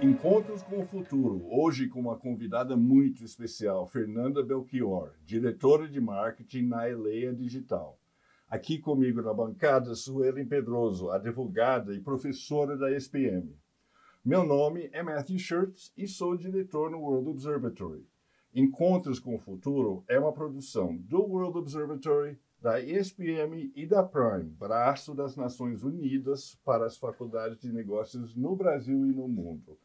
Encontros com o Futuro, hoje com uma convidada muito especial, Fernanda Belchior, diretora de marketing na Eleia Digital. Aqui comigo na bancada, Suelen Pedroso, advogada e professora da ESPM. Meu nome é Matthew Schurtz e sou diretor no World Observatory. Encontros com o Futuro é uma produção do World Observatory, da ESPM e da Prime, braço das Nações Unidas para as faculdades de negócios no Brasil e no mundo.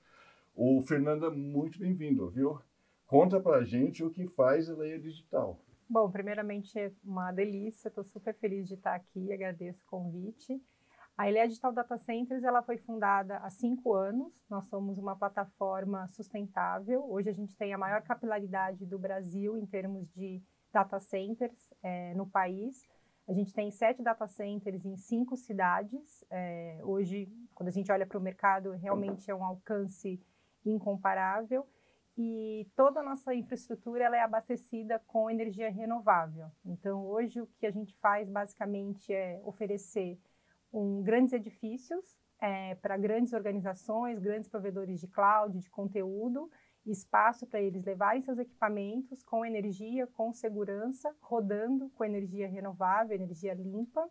O Fernanda, muito bem-vindo, viu? Conta pra gente o que faz a Eleia Digital. Bom, primeiramente é uma delícia, estou super feliz de estar aqui, agradeço o convite. A Eleia Digital Data Centers ela foi fundada há 5 anos, nós somos uma plataforma sustentável. Hoje a gente tem a maior capilaridade do Brasil em termos de data centers no país. A gente tem 7 data centers em 5 cidades. Hoje, quando a gente olha para o mercado, realmente é um alcance incomparável. E toda a nossa infraestrutura ela é abastecida com energia renovável. Então, hoje o que a gente faz basicamente é oferecer grandes edifícios para grandes organizações, grandes provedores de cloud, de conteúdo, espaço para eles levarem seus equipamentos com energia, com segurança, rodando com energia renovável, energia limpa,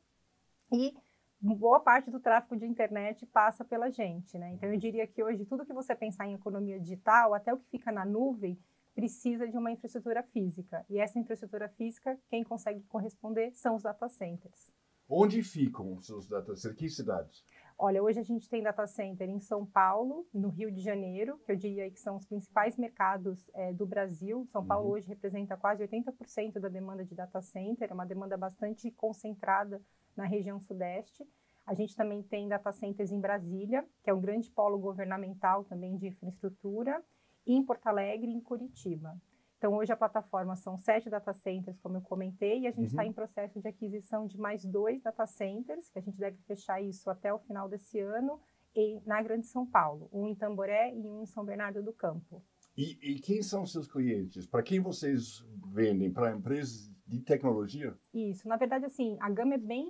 e boa parte do tráfego de internet passa pela gente, né? Então, eu diria que hoje tudo que você pensar em economia digital, até o que fica na nuvem, precisa de uma infraestrutura física. E essa infraestrutura física, quem consegue corresponder são os data centers. Onde ficam os seus data centers? Que cidades? Olha, hoje a gente tem data center em São Paulo, no Rio de Janeiro, que eu diria que são os principais mercados do Brasil. São Paulo hoje representa quase 80% da demanda de data center, é uma demanda bastante concentrada na região sudeste. A gente também tem data centers em Brasília, que é um grande polo governamental também de infraestrutura, e em Porto Alegre e em Curitiba. Então, hoje a plataforma são 7 data centers, como eu comentei, e a gente está em processo de aquisição de mais 2 data centers, que a gente deve fechar isso até o final desse ano, na Grande São Paulo, um em Tamboré e um em São Bernardo do Campo. E quem são seus clientes? Para quem vocês vendem? Para empresas de tecnologia? Isso, na verdade, assim, a gama é bem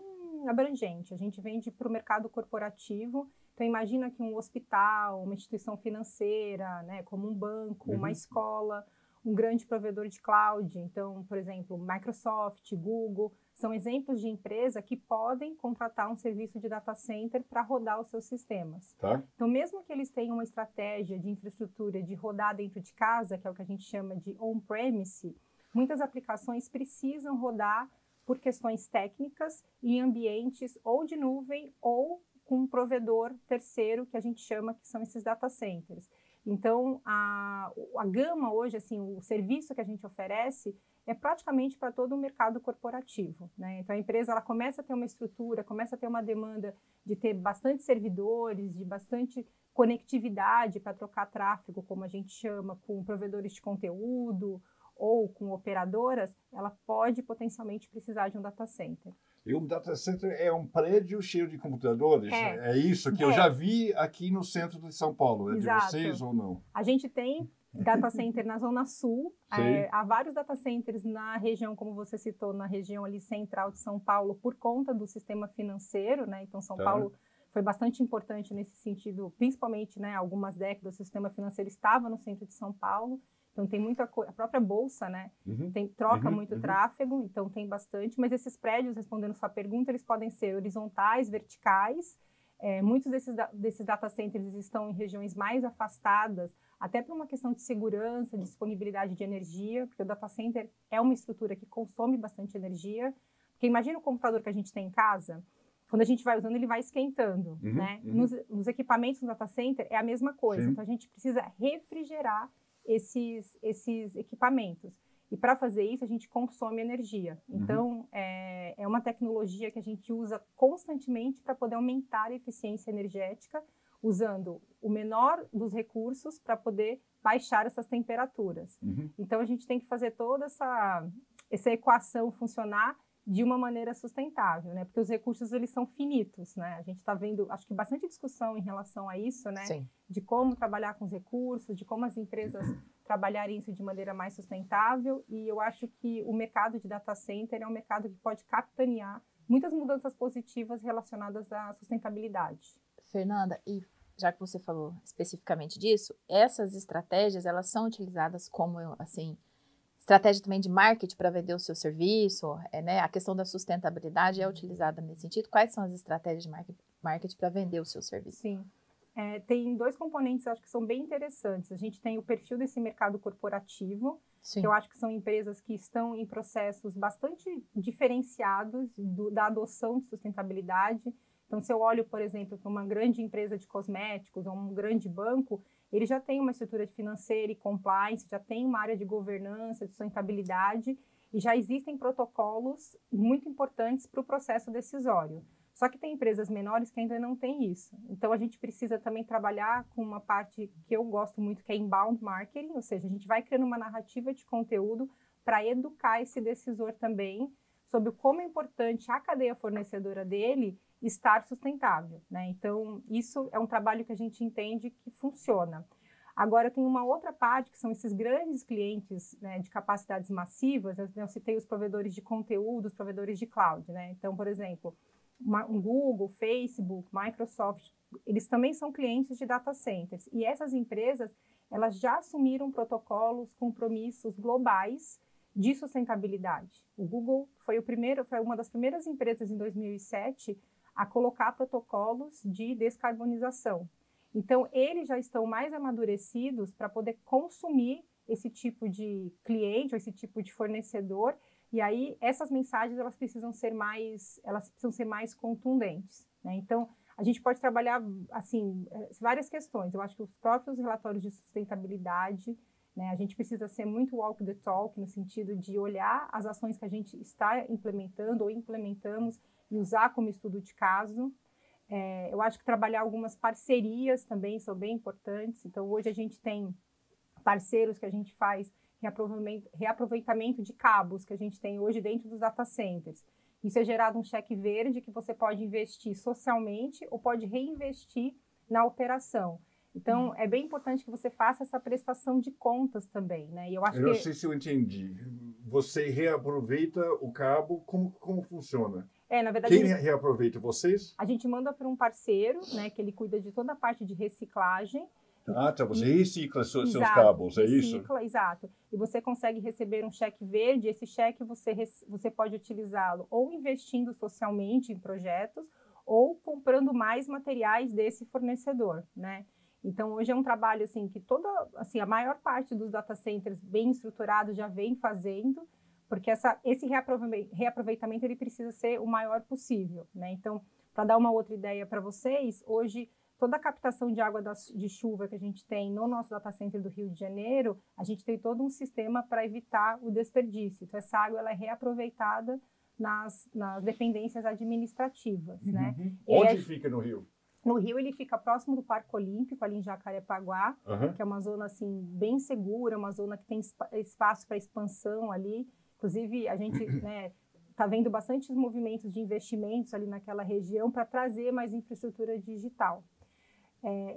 abrangente. A gente vende para o mercado corporativo. Então, imagina que um hospital, uma instituição financeira, né, como um banco, uma escola, um grande provedor de cloud. Então, por exemplo, Microsoft, Google, são exemplos de empresa que podem contratar um serviço de data center para rodar os seus sistemas. Tá. Então, mesmo que eles tenham uma estratégia de infraestrutura de rodar dentro de casa, que é o que a gente chama de on-premise, muitas aplicações precisam rodar por questões técnicas em ambientes ou de nuvem ou com um provedor terceiro, que a gente chama que são esses data centers. Então, a gama hoje, assim, o serviço que a gente oferece é praticamente para todo o mercado corporativo, né? Então, a empresa ela começa a ter uma estrutura, começa a ter uma demanda de ter bastante servidores, de bastante conectividade para trocar tráfego, como a gente chama, com provedores de conteúdo ou com operadoras, ela pode potencialmente precisar de um data center. E um data center é um prédio cheio de computadores? É isso que eu já vi aqui no centro de São Paulo. É Exato. De vocês ou não? A gente tem data center na Zona Sul. Há vários data centers na região, como você citou, na região ali central de São Paulo, por conta do sistema financeiro, né? Então, São Paulo foi bastante importante nesse sentido, principalmente, né, algumas décadas, o sistema financeiro estava no centro de São Paulo. Então, tem muita coisa, a própria bolsa, né, troca muito tráfego, então tem bastante, mas esses prédios, respondendo sua pergunta, eles podem ser horizontais, verticais. Muitos desses data centers estão em regiões mais afastadas, até por uma questão de segurança, de disponibilidade de energia, porque o data center é uma estrutura que consome bastante energia. Porque imagina o computador que a gente tem em casa, quando a gente vai usando, ele vai esquentando, né? Nos equipamentos do data center é a mesma coisa, então a gente precisa refrigerar esses equipamentos. E para fazer isso, a gente consome energia. Então, é uma tecnologia que a gente usa constantemente para poder aumentar a eficiência energética, usando o menor dos recursos para poder baixar essas temperaturas. Então, a gente tem que fazer toda essa equação funcionar de uma maneira sustentável, né? Porque os recursos, eles são finitos, né? A gente está vendo, acho que bastante discussão em relação a isso, né? Sim. De como trabalhar com os recursos, de como as empresas trabalharem isso de maneira mais sustentável, e eu acho que o mercado de data center é um mercado que pode capitanear muitas mudanças positivas relacionadas à sustentabilidade. Fernanda, e já que você falou especificamente disso, essas estratégias, elas são utilizadas como, assim, estratégia também de marketing para vender o seu serviço, né? A questão da sustentabilidade é utilizada nesse sentido. Quais são as estratégias de marketing para vender o seu serviço? Sim. Tem dois componentes, acho que são bem interessantes. A gente tem o perfil desse mercado corporativo, Sim. que eu acho que são empresas que estão em processos bastante diferenciados da adoção de sustentabilidade. Então, se eu olho, por exemplo, para uma grande empresa de cosméticos ou um grande banco, ele já tem uma estrutura financeira e compliance, já tem uma área de governança, de sustentabilidade, e já existem protocolos muito importantes para o processo decisório. Só que tem empresas menores que ainda não têm isso. Então, a gente precisa também trabalhar com uma parte que eu gosto muito, que é inbound marketing, ou seja, a gente vai criando uma narrativa de conteúdo para educar esse decisor também sobre como é importante a cadeia fornecedora dele estar sustentável, né? Então, isso é um trabalho que a gente entende que funciona. Agora, tem uma outra parte, que são esses grandes clientes, né, de capacidades massivas. Eu citei os provedores de conteúdo, os provedores de cloud, né? Então, por exemplo, um Google, Facebook, Microsoft, eles também são clientes de data centers. E essas empresas, elas já assumiram protocolos, compromissos globais de sustentabilidade. O Google foi uma das primeiras empresas em 2007 a colocar protocolos de descarbonização. Então, eles já estão mais amadurecidos para poder consumir esse tipo de cliente ou esse tipo de fornecedor. E aí, essas mensagens, elas precisam ser mais contundentes, né? Então, a gente pode trabalhar, assim, várias questões. Eu acho que os próprios relatórios de sustentabilidade, né, a gente precisa ser muito walk the talk, no sentido de olhar as ações que a gente está implementando ou implementamos e usar como estudo de caso. Eu acho que trabalhar algumas parcerias também são bem importantes. Então, hoje a gente tem parceiros que a gente faz reaproveitamento de cabos que a gente tem hoje dentro dos data centers. Isso é gerado um cheque verde que você pode investir socialmente ou pode reinvestir na operação. Então, é bem importante que você faça essa prestação de contas também, né? E eu não sei se eu entendi. Você reaproveita o cabo, como funciona? Na verdade, quem reaproveita? Vocês? A gente manda para um parceiro, né, que ele cuida de toda a parte de reciclagem. Tá. Você recicla seus cabos, é isso? Recicla, exato. E você consegue receber um cheque verde. Esse cheque você pode utilizá-lo ou investindo socialmente em projetos ou comprando mais materiais desse fornecedor, né? Então, hoje é um trabalho assim, que a maior parte dos data centers bem estruturados já vem fazendo, porque esse reaproveitamento ele precisa ser o maior possível, né? Então, para dar uma outra ideia para vocês, hoje toda a captação de água de chuva que a gente tem no nosso data center do Rio de Janeiro, a gente tem todo um sistema para evitar o desperdício. Então, essa água ela é reaproveitada nas dependências administrativas, né? Onde fica no Rio? No Rio, ele fica próximo do Parque Olímpico, ali em Jacarepaguá, que é uma zona assim, bem segura, uma zona que tem espaço para expansão ali. Inclusive, a gente está vendo bastantes movimentos de investimentos ali naquela região para trazer mais infraestrutura digital.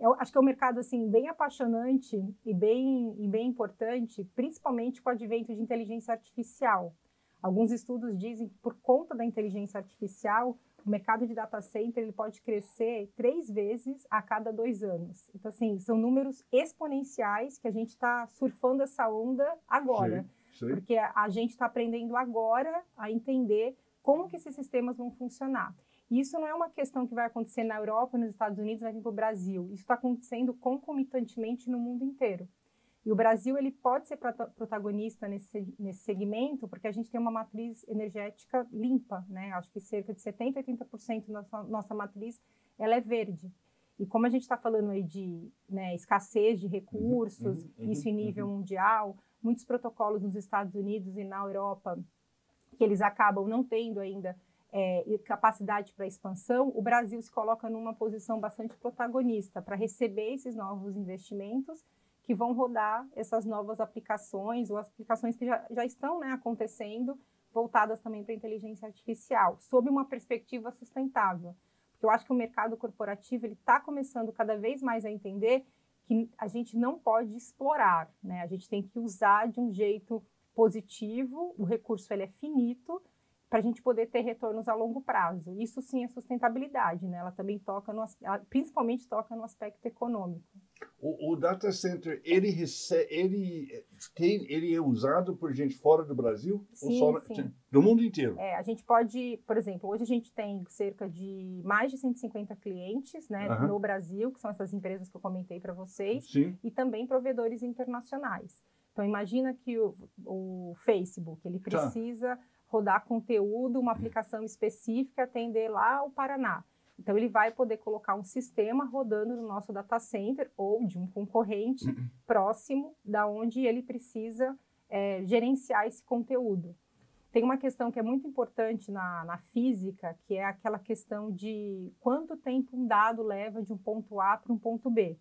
Eu acho que é um mercado assim, bem apaixonante e bem importante, principalmente com o advento de inteligência artificial. Alguns estudos dizem que, por conta da inteligência artificial, o mercado de data center ele pode crescer 3 vezes a cada 2 anos. Então, assim, são números exponenciais que a gente está surfando essa onda agora. Sim. Porque a gente está aprendendo agora a entender como que esses sistemas vão funcionar. E isso não é uma questão que vai acontecer na Europa, nos Estados Unidos, vai vir para o Brasil. Isso está acontecendo concomitantemente no mundo inteiro. E o Brasil ele pode ser protagonista nesse segmento, porque a gente tem uma matriz energética limpa, né? Acho que cerca de 70% a 80% da nossa matriz ela é verde. E como a gente está falando aí de escassez de recursos, isso em nível mundial, muitos protocolos nos Estados Unidos e na Europa, que eles acabam não tendo ainda capacidade para expansão, o Brasil se coloca numa posição bastante protagonista para receber esses novos investimentos que vão rodar essas novas aplicações ou as aplicações que já estão acontecendo, voltadas também para a inteligência artificial, sob uma perspectiva sustentável. Porque eu acho que o mercado corporativo está começando cada vez mais a entender que a gente não pode explorar, né? A gente tem que usar de um jeito positivo, o recurso ele é finito, para a gente poder ter retornos a longo prazo. Isso sim é sustentabilidade, né? Ela também toca, principalmente toca no aspecto econômico. O data center, ele é usado por gente fora do Brasil? Sim, ou só sim. Do mundo inteiro? A gente pode, por exemplo, hoje a gente tem cerca de mais de 150 clientes, né, no Brasil, que são essas empresas que eu comentei para vocês, Sim. E também provedores internacionais. Então, imagina que o Facebook, ele precisa rodar conteúdo, uma aplicação específica, atender lá o Paraná. Então, ele vai poder colocar um sistema rodando no nosso data center ou de um concorrente próximo da onde ele precisa gerenciar esse conteúdo. Tem uma questão que é muito importante na física, que é aquela questão de quanto tempo um dado leva de um ponto A para um ponto B.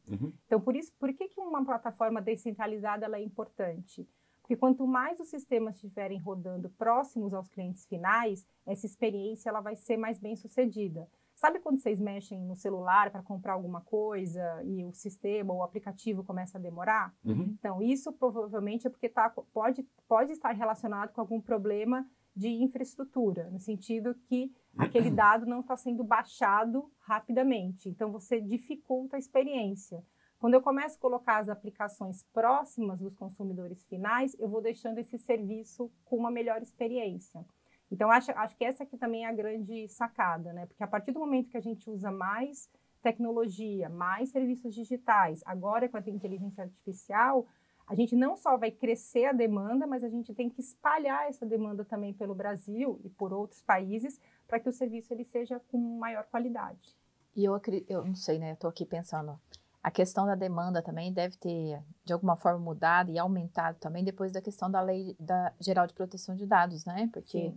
Então, por que uma plataforma descentralizada ela é importante? Porque quanto mais os sistemas estiverem rodando próximos aos clientes finais, essa experiência ela vai ser mais bem sucedida. Sabe quando vocês mexem no celular para comprar alguma coisa e o sistema ou o aplicativo começa a demorar? Então, isso provavelmente é porque pode estar relacionado com algum problema de infraestrutura, no sentido que aquele dado não está sendo baixado rapidamente. Então, você dificulta a experiência. Quando eu começo a colocar as aplicações próximas dos consumidores finais, eu vou deixando esse serviço com uma melhor experiência. Então, acho que essa aqui também é a grande sacada, né? Porque a partir do momento que a gente usa mais tecnologia, mais serviços digitais, agora com a inteligência artificial, a gente não só vai crescer a demanda, mas a gente tem que espalhar essa demanda também pelo Brasil e por outros países para que o serviço ele seja com maior qualidade. E eu não sei, né? Eu estou aqui pensando, a questão da demanda também deve ter, de alguma forma, mudado e aumentado também depois da questão da Lei Geral de Proteção de Dados, né? Porque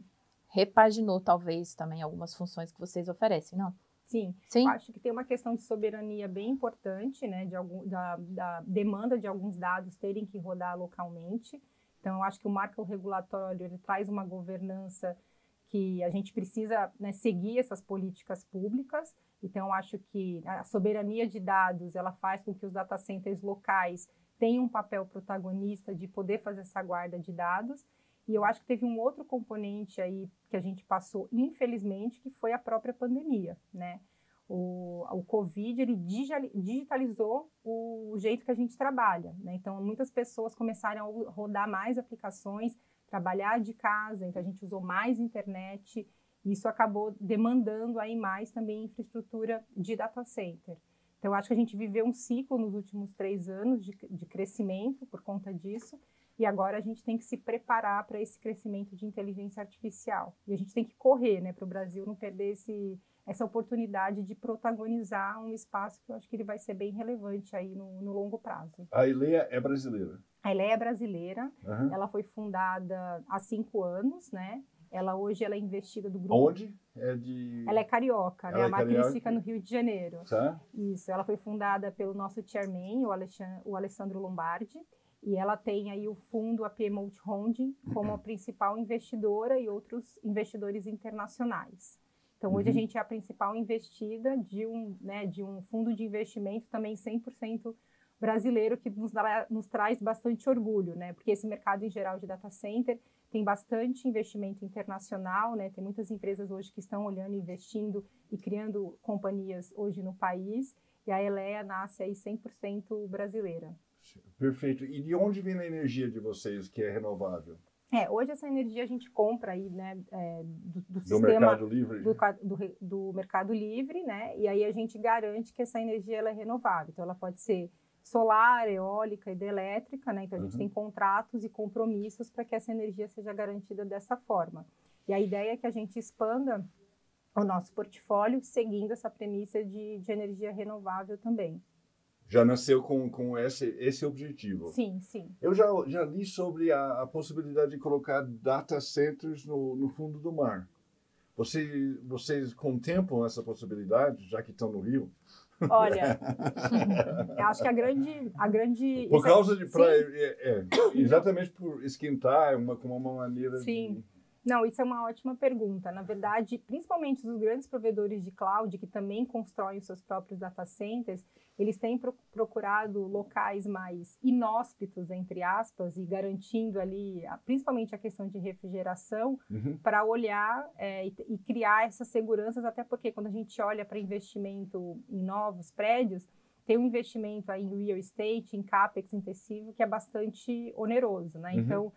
repaginou, talvez, também algumas funções que vocês oferecem, não? Sim. Eu acho que tem uma questão de soberania bem importante, né? Da demanda de alguns dados terem que rodar localmente. Então, eu acho que o marco regulatório ele traz uma governança que a gente precisa, né, seguir essas políticas públicas. Então, eu acho que a soberania de dados ela faz com que os data centers locais tenham um papel protagonista de poder fazer essa guarda de dados. E eu acho que teve um outro componente aí que a gente passou, infelizmente, que foi a própria pandemia, né? O Covid, ele digitalizou o jeito que a gente trabalha, né? Então, muitas pessoas começaram a rodar mais aplicações, trabalhar de casa, então a gente usou mais internet, e isso acabou demandando aí mais também infraestrutura de data center. Então, eu acho que a gente viveu um ciclo nos últimos 3 anos de crescimento por conta disso, e agora a gente tem que se preparar para esse crescimento de inteligência artificial. E a gente tem que correr, né, para o Brasil não perder essa oportunidade de protagonizar um espaço que eu acho que ele vai ser bem relevante aí no longo prazo. A Eleia é brasileira? A Eleia é brasileira. Ela foi fundada há 5 anos, né? Hoje ela é investida do grupo... Onde? Ela é carioca, né? A matriz fica no Rio de Janeiro. Tá. Isso, ela foi fundada pelo nosso chairman, o Alessandro Lombardi. E ela tem aí o fundo, a Piedmont Holding, como a principal investidora e outros investidores internacionais. Então, hoje a gente é a principal investida de um fundo de investimento também 100% brasileiro, que nos traz bastante orgulho, né? Porque esse mercado em geral de data center tem bastante investimento internacional, né? Tem muitas empresas hoje que estão olhando, investindo e criando companhias hoje no país. E a Eleia nasce aí 100% brasileira. Perfeito. E de onde vem a energia de vocês, que é renovável? Hoje essa energia a gente compra aí, né, do sistema... Mercado Livre? Do Mercado Livre, né? E aí a gente garante que essa energia ela é renovável. Então, ela pode ser solar, eólica, hidrelétrica, né? Então, a gente tem contratos e compromissos para que essa energia seja garantida dessa forma. E a ideia é que a gente expanda o nosso portfólio seguindo essa premissa de energia renovável também. Já nasceu com esse objetivo. Sim, sim. Eu já li sobre a possibilidade de colocar data centers no fundo do mar. Vocês contemplam essa possibilidade, já que estão no Rio? Olha, eu acho que a grande... Por causa de praia, exatamente por esquentar, como uma maneira Sim. de... Não, isso é uma ótima pergunta. Na verdade, principalmente os grandes provedores de cloud, que também constroem os seus próprios data centers, eles têm procurado locais mais inóspitos, entre aspas, e garantindo ali, principalmente a questão de refrigeração, para olhar e criar essas seguranças, até porque quando a gente olha para investimento em novos prédios, tem um investimento aí em real estate, em capex intensivo, que é bastante oneroso, né? Então,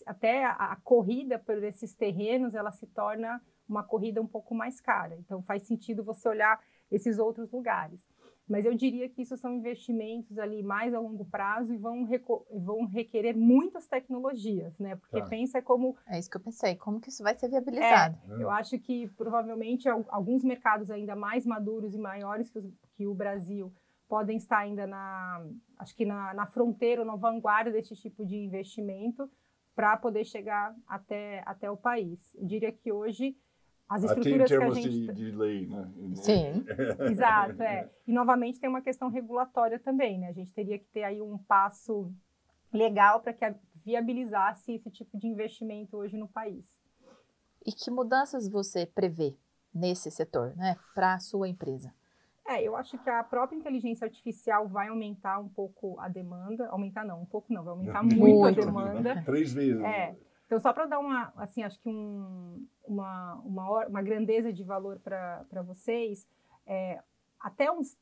até a corrida por esses terrenos, ela se torna uma corrida um pouco mais cara. Então, faz sentido você olhar esses outros lugares. Mas eu diria que isso são investimentos ali mais a longo prazo e vão requerer muitas tecnologias, né? Porque pensa como... É isso que eu pensei, como que isso vai ser viabilizado? Eu acho que, provavelmente, alguns mercados ainda mais maduros e maiores que o Brasil podem estar ainda na fronteira, na vanguarda desse tipo de investimento, para poder chegar até o país. Eu diria que hoje as estruturas que a gente... de lei, né? Sim. Exato, E novamente tem uma questão regulatória também, né? A gente teria que ter aí um passo legal para que viabilizasse esse tipo de investimento hoje no país. E que mudanças você prevê nesse setor, né, para a sua empresa? Eu acho que a própria inteligência artificial vai aumentar um pouco a demanda. Aumentar não, um pouco não, vai aumentar muito a demanda. 3 vezes. Então, só para dar acho que uma grandeza de valor para vocês, até uns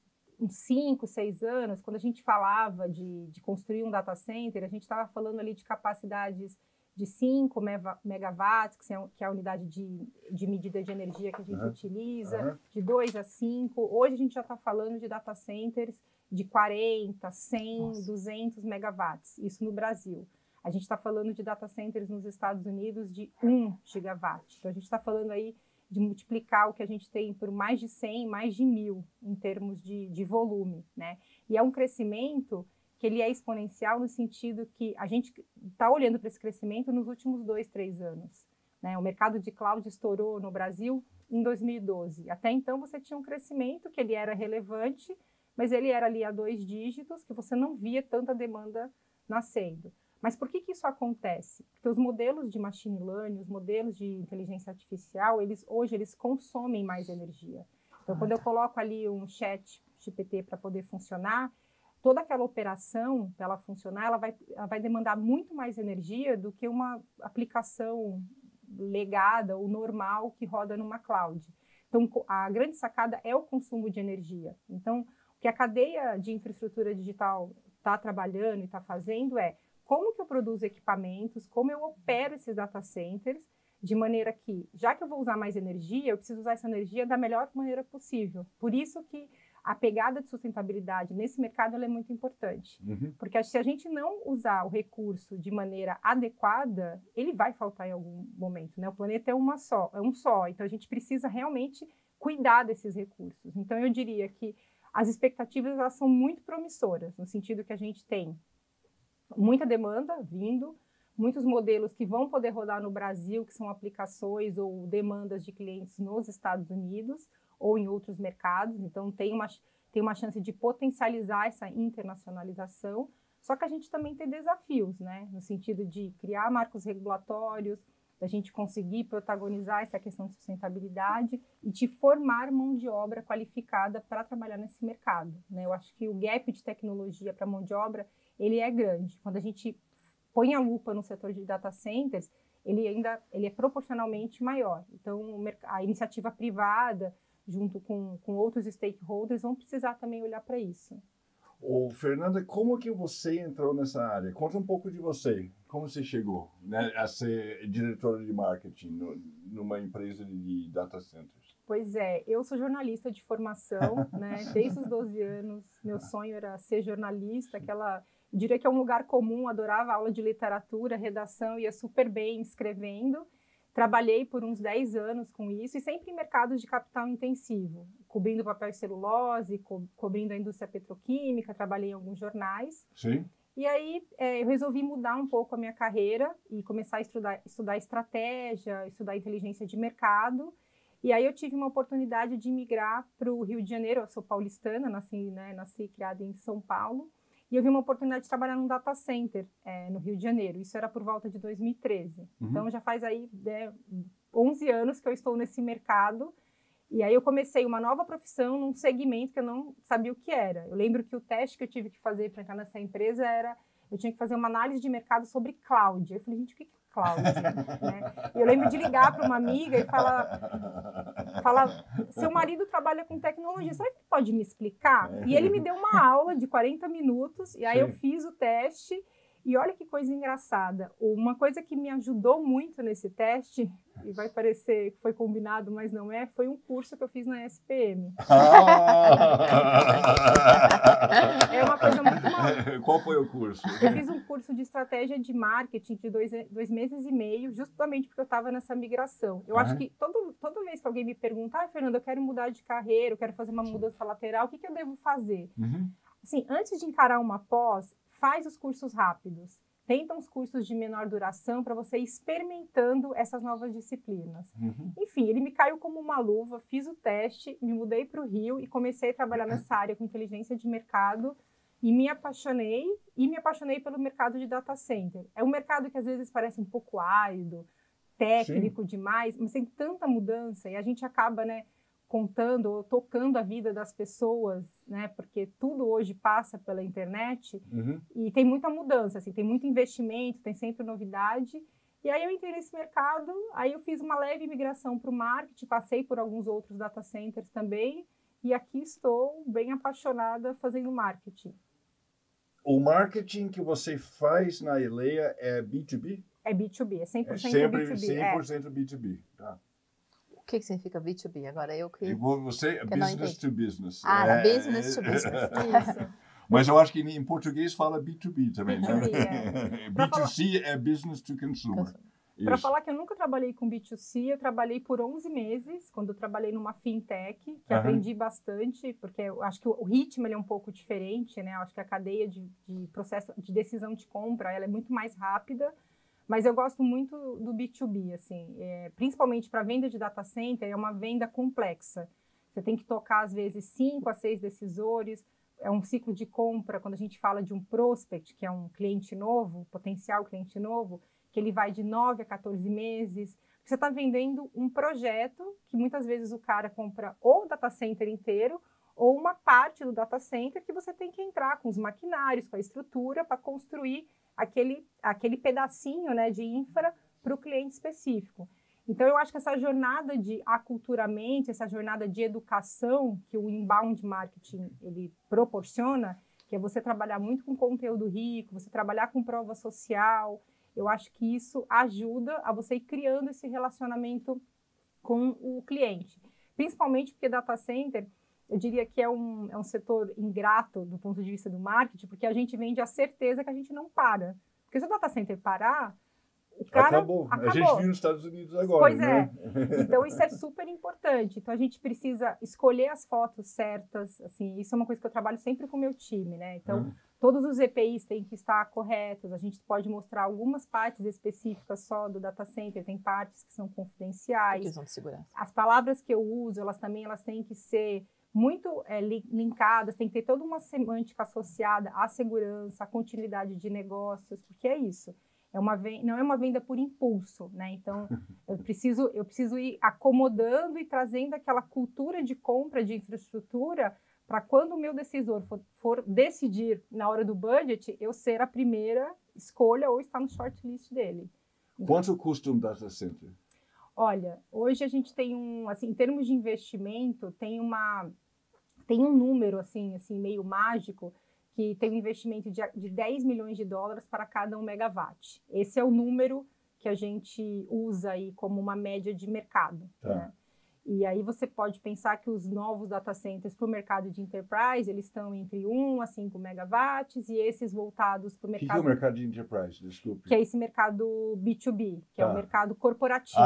5, 6 anos, quando a gente falava de construir um data center, a gente estava falando ali de capacidades de 5 megawatts, que é a unidade de medida de energia que a gente utiliza, de 2 a 5. Hoje a gente já está falando de data centers de 40, 100, 200 megawatts, isso no Brasil. A gente está falando de data centers nos Estados Unidos de 1 gigawatt. Então, a gente está falando aí de multiplicar o que a gente tem por mais de 100, mais de 1.000 em termos de volume, né? E é um crescimento que ele é exponencial no sentido que a gente está olhando para esse crescimento nos últimos 2, 3 anos, né? O mercado de cloud estourou no Brasil em 2012. Até então, você tinha um crescimento que ele era relevante, mas ele era ali a 2 dígitos, que você não via tanta demanda nascendo. Mas por que isso acontece? Porque os modelos de machine learning, os modelos de inteligência artificial, hoje eles consomem mais energia. Então, quando eu coloco ali um chat GPT para poder funcionar, toda aquela operação, para ela funcionar, ela vai demandar muito mais energia do que uma aplicação legada ou normal que roda numa cloud. Então, a grande sacada é o consumo de energia. Então, o que a cadeia de infraestrutura digital está trabalhando e está fazendo é como que eu produzo equipamentos, como eu opero esses data centers, de maneira que, já que eu vou usar mais energia, eu preciso usar essa energia da melhor maneira possível. Por isso que a pegada de sustentabilidade nesse mercado ela é muito importante. Porque se a gente não usar o recurso de maneira adequada, ele vai faltar em algum momento, né? O planeta é um só, então a gente precisa realmente cuidar desses recursos. Então eu diria que as expectativas elas são muito promissoras, no sentido que a gente tem muita demanda vindo, muitos modelos que vão poder rodar no Brasil, que são aplicações ou demandas de clientes nos Estados Unidos ou em outros mercados. Então, tem uma chance de potencializar essa internacionalização. Só que a gente também tem desafios, né? No sentido de criar marcos regulatórios, da gente conseguir protagonizar essa questão de sustentabilidade e de formar mão de obra qualificada para trabalhar nesse mercado, né? Eu acho que o gap de tecnologia para mão de obra ele é grande. Quando a gente põe a lupa no setor de data centers, ele é proporcionalmente maior. Então, a iniciativa privada, junto com outros stakeholders, vão precisar também olhar para isso. Fernanda, como que você entrou nessa área? Conta um pouco de você. Como você chegou, né, a ser diretora de marketing numa empresa de data centers? Pois é, eu sou jornalista de formação, né? Desde os 12 anos, meu sonho era ser jornalista, eu diria que é um lugar comum, adorava aula de literatura, redação, ia super bem escrevendo. Trabalhei por uns 10 anos com isso e sempre em mercados de capital intensivo, cobrindo papel e celulose, cobrindo a indústria petroquímica, trabalhei em alguns jornais. Sim. E aí eu resolvi mudar um pouco a minha carreira e começar a estudar estratégia, estudar inteligência de mercado. E aí eu tive uma oportunidade de migrar para o Rio de Janeiro, eu sou paulistana, nasci criada em São Paulo. e eu vi uma oportunidade de trabalhar num data center no Rio de Janeiro. Isso era por volta de 2013. Então, já faz aí 11 anos que eu estou nesse mercado. E aí eu comecei uma nova profissão num segmento que eu não sabia o que era. Eu lembro que o teste que eu tive que fazer para entrar nessa empresa era... Eu tinha que fazer uma análise de mercado sobre cloud. Eu falei, gente, o que é cloud? Né? E eu lembro de ligar para uma amiga e falar, seu marido trabalha com tecnologia, será que ele pode me explicar? E ele me deu uma aula de 40 minutos, e aí eu fiz o teste, e olha que coisa engraçada. Uma coisa que me ajudou muito nesse teste, e vai parecer que foi combinado, mas não é, foi um curso que eu fiz na SPM. É uma coisa muito maluca. Qual foi o curso? Eu fiz um curso de estratégia de marketing de 2 meses e meio, justamente porque eu estava nessa migração. Eu acho que toda vez que alguém me pergunta, Fernanda, eu quero mudar de carreira, eu quero fazer uma mudança lateral, o que eu devo fazer? Assim, antes de encarar uma pós, faz os cursos rápidos. Tenta uns cursos de menor duração para você ir experimentando essas novas disciplinas. Enfim, ele me caiu como uma luva, fiz o teste, me mudei para o Rio e comecei a trabalhar nessa área com inteligência de mercado e me apaixonei pelo mercado de data center. É um mercado que às vezes parece um pouco árido, técnico demais, mas tem tanta mudança e a gente acaba, né, contando ou tocando a vida das pessoas, né? Porque tudo hoje passa pela internet e tem muita mudança, assim, tem muito investimento, tem sempre novidade. E aí eu entrei nesse mercado, aí eu fiz uma leve migração para o marketing, passei por alguns outros data centers também e aqui estou bem apaixonada fazendo marketing. O marketing que você faz na Eleia é B2B? É B2B, é 100% sempre B2B. 100% B2B, tá. O que significa B2B? Agora eu que... Você é business to business. Business to business. Isso. Mas eu acho que em português fala B2B também, B2B, né? B2C é business to consumer. Para falar que eu nunca trabalhei com B2C, eu trabalhei por 11 meses, quando eu trabalhei numa fintech, que aprendi bastante, porque eu acho que o ritmo ele é um pouco diferente, né? Eu acho que a cadeia de processo de decisão de compra ela é muito mais rápida, mas eu gosto muito do B2B, assim, principalmente para venda de data center, é uma venda complexa. Você tem que tocar, às vezes, 5 a 6 decisores, é um ciclo de compra, quando a gente fala de um prospect, que é um cliente novo, potencial cliente novo, que ele vai de 9 a 14 meses. Você está vendendo um projeto que muitas vezes o cara compra ou o data center inteiro ou uma parte do data center que você tem que entrar com os maquinários, com a estrutura para construir aquele pedacinho, né, de infra para o cliente específico. Então, eu acho que essa jornada de aculturamento, essa jornada de educação que o inbound marketing ele proporciona, que é você trabalhar muito com conteúdo rico, você trabalhar com prova social, eu acho que isso ajuda a você ir criando esse relacionamento com o cliente. Principalmente porque data center, eu diria que é um setor ingrato do ponto de vista do marketing, porque a gente vende a certeza que a gente não para. Porque se o data center parar, o cara... Acabou. A gente viu nos Estados Unidos agora, pois né? Então, isso é super importante. Então, a gente precisa escolher as fotos certas. Assim, isso é uma coisa que eu trabalho sempre com o meu time, né? Então, todos os EPIs têm que estar corretos. A gente pode mostrar algumas partes específicas só do data center. Tem partes que são confidenciais. Questão de segurança. As palavras que eu uso, elas têm que ser muito linkadas, tem que ter toda uma semântica associada à segurança, à continuidade de negócios, porque é isso. Não é uma venda por impulso, né? Então, eu preciso ir acomodando e trazendo aquela cultura de compra de infraestrutura para quando o meu decisor for decidir na hora do budget, eu ser a primeira escolha ou estar no shortlist dele. Quanto custa um data center? Olha, hoje a gente tem assim, em termos de investimento, tem um número assim meio mágico, que tem um investimento de 10 milhões de dólares para cada 1 megawatt. Esse é o número que a gente usa aí como uma média de mercado. Tá. Né? E aí você pode pensar que os novos data centers para o mercado de enterprise, eles estão entre 1 a 5 megawatts, e esses voltados para o mercado... O que é o mercado de enterprise? Desculpe. Que é esse mercado B2B, que é o mercado corporativo.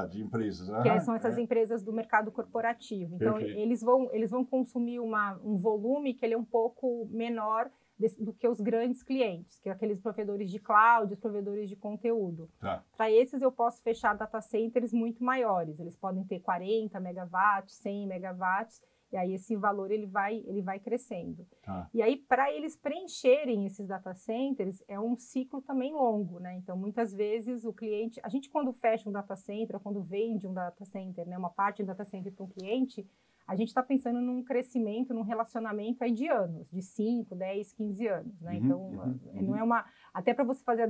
De empresas. Que são essas empresas do mercado corporativo. Então, eles vão consumir um volume que ele é um pouco menor do que os grandes clientes, que é aqueles provedores de cloud, os provedores de conteúdo. Tá. Para esses, eu posso fechar data centers muito maiores. Eles podem ter 40 megawatts, 100 megawatts, E aí esse valor ele vai crescendo. Tá. E aí, para eles preencherem esses data centers, é um ciclo também longo, né? Então, muitas vezes o cliente... A gente, quando fecha um data center, ou quando vende um data center, né, uma parte do data center para um cliente, a gente está pensando num crescimento, num relacionamento aí de anos, de 5, 10, 15 anos, né? Então, não é uma... Até para você fazer a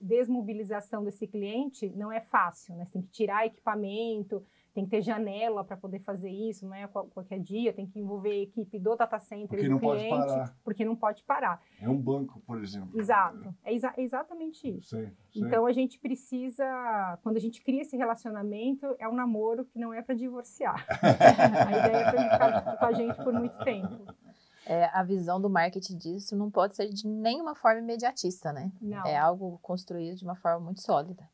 desmobilização desse cliente, não é fácil, né? Você tem que tirar equipamento, tem que ter janela para poder fazer isso, não é qualquer dia, tem que envolver a equipe do data center e do cliente, porque não pode parar. É um banco, por exemplo. Exato, é exatamente isso. Sei. Então, a gente precisa, quando a gente cria esse relacionamento, é um namoro que não é para divorciar. A ideia é para ele ficar com a gente por muito tempo. A visão do marketing disso não pode ser de nenhuma forma imediatista, né? Não. É algo construído de uma forma muito sólida.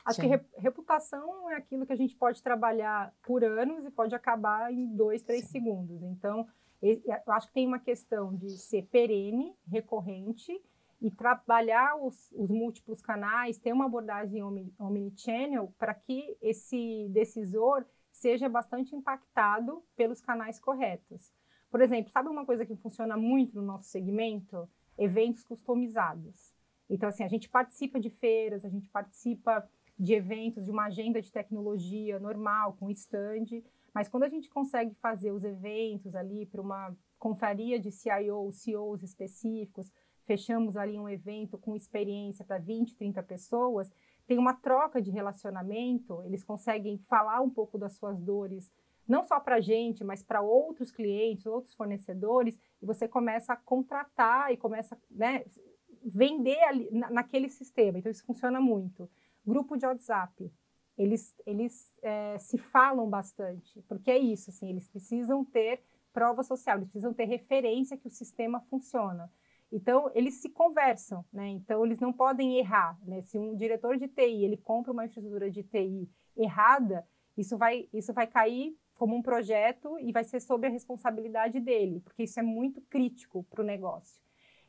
Acho que reputação é aquilo que a gente pode trabalhar por anos e pode acabar em 2, 3 segundos. Então, eu acho que tem uma questão de ser perene, recorrente e trabalhar os múltiplos canais, ter uma abordagem omnichannel para que esse decisor seja bastante impactado pelos canais corretos. Por exemplo, sabe uma coisa que funciona muito no nosso segmento? Eventos customizados. Então, assim, a gente participa de feiras, a gente participa de eventos, de uma agenda de tecnologia normal, com stand, mas quando a gente consegue fazer os eventos ali para uma confraria de CIOs, CEOs específicos, fechamos ali um evento com experiência para 20, 30 pessoas, tem uma troca de relacionamento, eles conseguem falar um pouco das suas dores, não só para a gente, mas para outros clientes, outros fornecedores, e você começa a contratar e começa a, né, vender ali, naquele sistema. Então, isso funciona muito. Grupo de WhatsApp, eles se falam bastante, porque é isso, assim, eles precisam ter prova social, eles precisam ter referência que o sistema funciona. Então, eles se conversam, né? Então, eles não podem errar, né? Se um diretor de TI, ele compra uma infraestrutura de TI errada, isso vai cair como um projeto e vai ser sob a responsabilidade dele, porque isso é muito crítico para o negócio.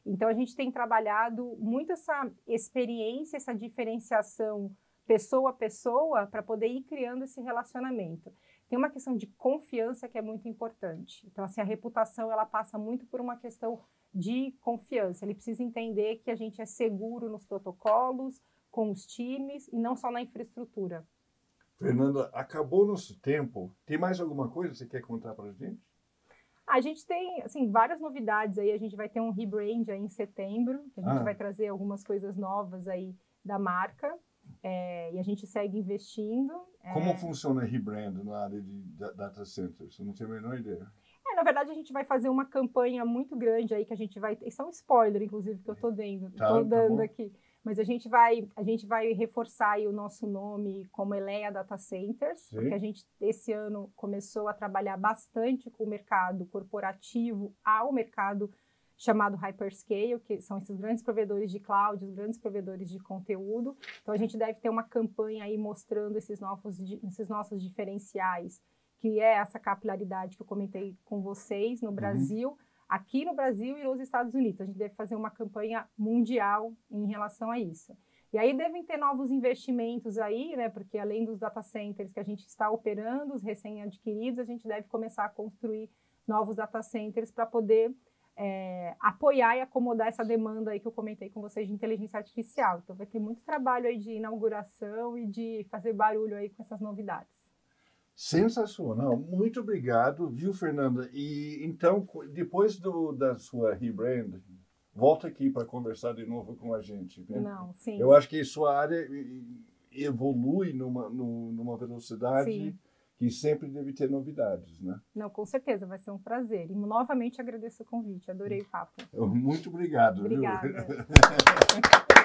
Então, a gente tem trabalhado muito essa experiência, essa diferenciação pessoa a pessoa para poder ir criando esse relacionamento. Tem uma questão de confiança que é muito importante. Então, assim, a reputação, ela passa muito por uma questão de confiança. Ele precisa entender que a gente é seguro nos protocolos, com os times e não só na infraestrutura. Fernanda, acabou nosso tempo. Tem mais alguma coisa que você quer contar para a gente? A gente tem, assim, várias novidades aí. A gente vai ter um rebrand aí em setembro, que a gente vai trazer algumas coisas novas aí da marca. E a gente segue investindo. Como funciona rebrand na área de data centers? Eu não tenho a menor ideia. Na verdade, a gente vai fazer uma campanha muito grande aí que a gente vai... Isso é um spoiler, inclusive, que eu estou dando aqui. Mas a gente vai reforçar aí o nosso nome como Eleia Data Centers, Sim. porque a gente, esse ano, começou a trabalhar bastante com o mercado corporativo ao mercado chamado Hyperscale, que são esses grandes provedores de cloud, os grandes provedores de conteúdo. Então, a gente deve ter uma campanha aí mostrando esses nossos diferenciais, que é essa capilaridade que eu comentei com vocês no Brasil, aqui no Brasil e nos Estados Unidos. A gente deve fazer uma campanha mundial em relação a isso. E aí devem ter novos investimentos aí, né? Porque além dos data centers que a gente está operando, os recém-adquiridos, a gente deve começar a construir novos data centers para poder apoiar e acomodar essa demanda aí que eu comentei com vocês de inteligência artificial. Então vai ter muito trabalho aí de inauguração e de fazer barulho aí com essas novidades. Sensacional, muito obrigado, viu, Fernanda? E então, depois da sua rebrand, volta aqui para conversar de novo com a gente. Né? Não, sim. Eu acho que sua área evolui numa velocidade Sim. que sempre deve ter novidades, né? Não, com certeza, vai ser um prazer. E novamente agradeço o convite, adorei o papo. Muito obrigado. Obrigada. Viu?